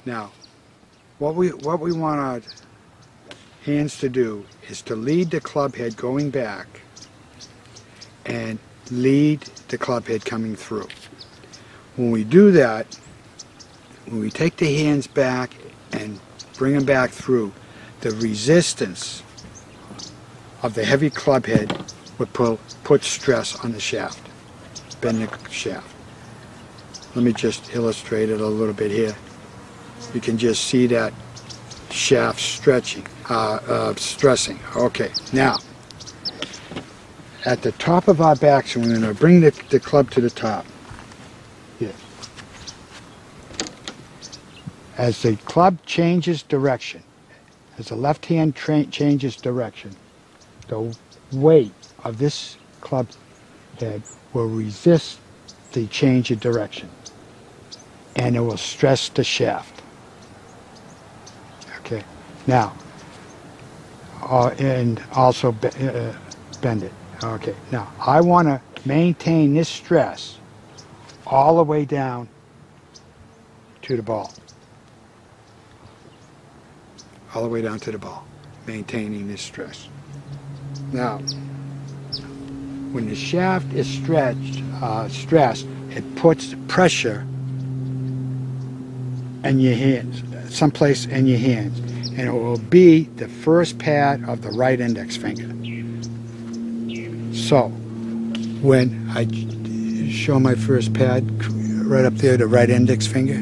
Now, what we want our hands to do is to lead the club head going back and lead the club head coming through. When we do that, when we take the hands back and bring them back through, the resistance of the heavy club head would put stress on the shaft, bend the shaft. Let me just illustrate it a little bit here. You can just see that shaft stressing. Okay, now, at the top of our backswing, we're going to bring the club to the top. Here. As the club changes direction, as the left hand changes direction, the weight of this club head will resist the change of direction, and it will stress the shaft. Okay, now, and also bend it. Okay, now I want to maintain this stress all the way down to the ball. All the way down to the ball, maintaining this stress. Now, when the shaft is stressed, it puts pressure in your hands, someplace in your hands, and it will be the first pad of the right index finger. So, when I show my first pad, right up there, the right index finger,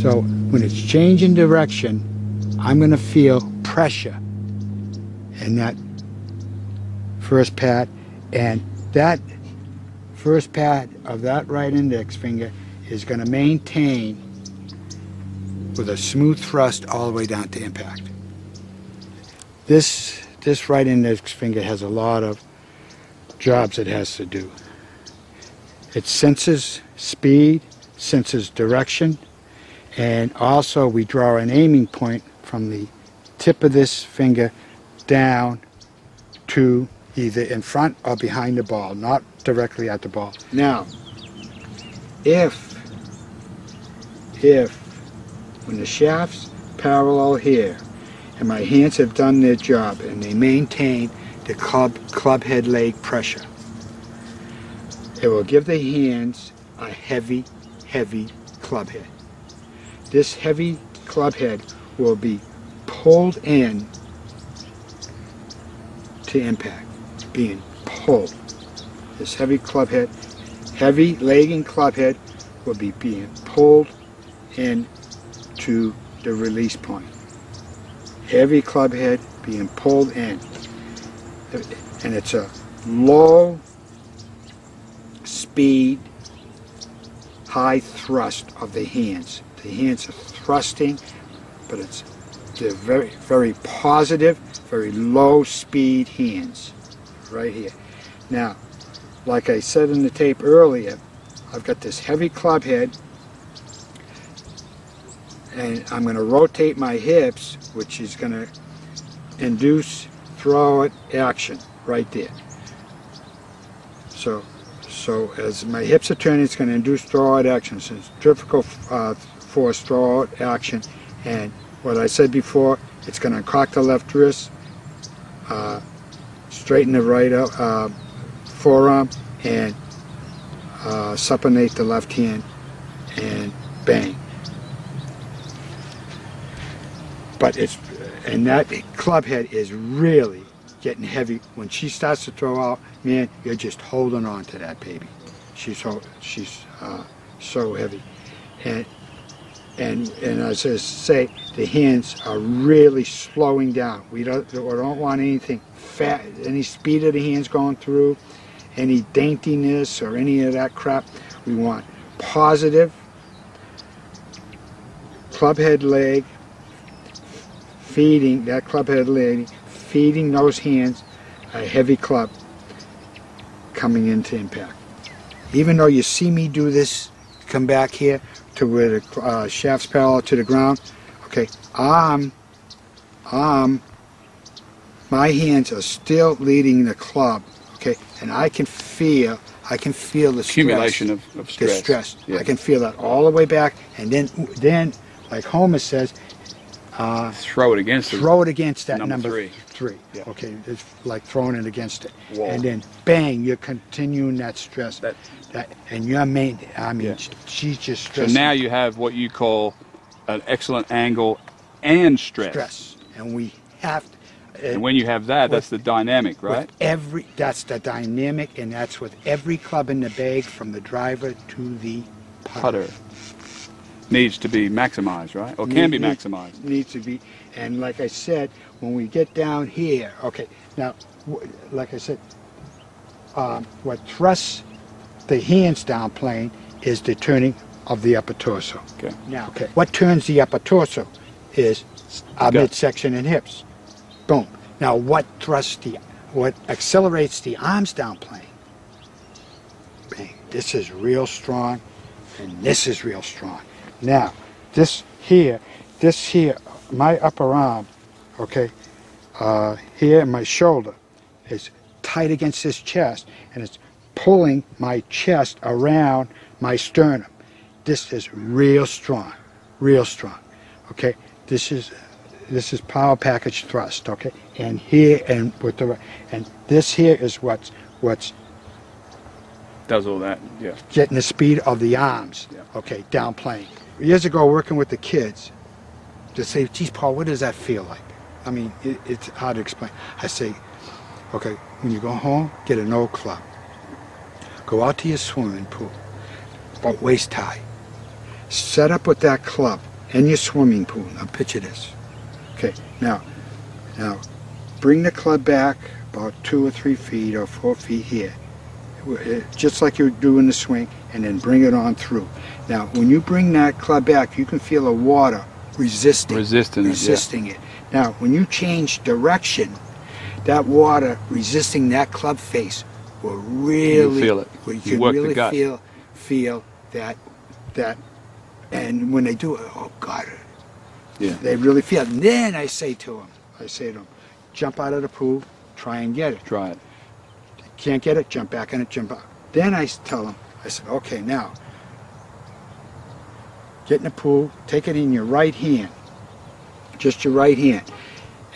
so when it's changing direction, I'm going to feel pressure in that first pad, and that first pad of that right index finger is going to maintain with a smooth thrust all the way down to impact. This right index finger has a lot of jobs it has to do. It senses speed, senses direction, and also we draw an aiming point from the tip of this finger down to either in front or behind the ball, not directly at the ball. Now, if when the shaft's parallel here and my hands have done their job and they maintain the club head leg pressure, it will give the hands a heavy club head. This heavy club head will be pulled in to impact, being pulled. This heavy club head, heavy lagging club head will be being pulled in to the release point. Heavy club head being pulled in. And it's a low speed, high thrust of the hands. The hands are thrusting, but they're very positive, very low speed hands right here. Now, like I said in the tape earlier, I've got this heavy club head, and I'm going to rotate my hips, which is going to induce throw-out action right there. So as my hips are turning, it's going to induce throw-out action. So it's difficult force throw-out action, and what I said before, it's going to cock the left wrist, straighten the right forearm, and supinate the left hand, and bang. But that club head is really getting heavy. When she starts to throw out, man, you're just holding on to that baby. She's so heavy, and as I say, the hands are really slowing down. We don't want anything fat, any speed of the hands going through, any daintiness or any of that crap. We want positive club head leg, feeding that club head leg, feeding those hands a heavy club coming into impact. Even though you see me do this, come back here to where the shaft's parallel to the ground, okay, my hands are still leading the club, okay, and I can feel the accumulation of stress. The stress. Yeah. I can feel that all the way back, and then like Homer says, throw it against it. throw it against that Number number three. Yeah. Okay, it's like throwing it against it. Wall. And then bang, you're continuing that stress. And your main, I mean, Yeah. she's just So stressing. now you have what you call an excellent angle and stress. And we have to, And when you have that, that's the dynamic, right? that's the dynamic, and that's with every club in the bag from the driver to the putter. Needs to be maximized, right? Or can be maximized. Needs to be. And like I said, when we get down here, okay, now, like I said, what thrusts the hands down plane is the turning of the upper torso. Okay. Now, what turns the upper torso is our Gut. midsection and hips. Boom. Now, what accelerates the arms down plane? Bang. This is real strong, and this is real strong. Now, this here, my upper arm, okay, here in my shoulder is tight against this chest, and it's pulling my chest around my sternum. This is real strong, okay? This is power package thrust, okay? And here, and this here is what's Does all that, yeah. getting the speed of the arms, okay, down plane. Years ago, working with the kids, to say, geez, Paul, what does that feel like? I mean, it's hard to explain. I say, okay, when you go home, get an old club. Go out to your swimming pool, about waist high. Set up with that club in your swimming pool. Now picture this. Okay, now, bring the club back about 2 or 3 feet or 4 feet here, just like you do in the swing, and then bring it on through. Now, when you bring that club back, you can feel the water resisting it. Now, when you change direction, that water resisting that club face will really feel it. You You can work the really gut. feel that, and when they do it, oh God, Yeah. they really feel it. And then I say to them, jump out of the pool, try and get it. Try it. Can't get it, jump back in it, jump out. Then I tell them, I said, okay, now, get in the pool, take it in your right hand, just your right hand,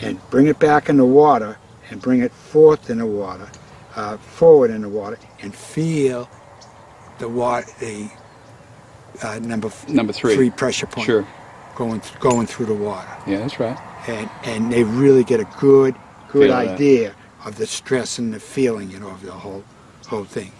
and bring it back in the water, and bring it forward in the water, and feel the water, number 3 pressure point. Sure. Going through the water. Yeah, that's right. And they really get a good Feel that. idea of the stress and the feeling, of the whole thing.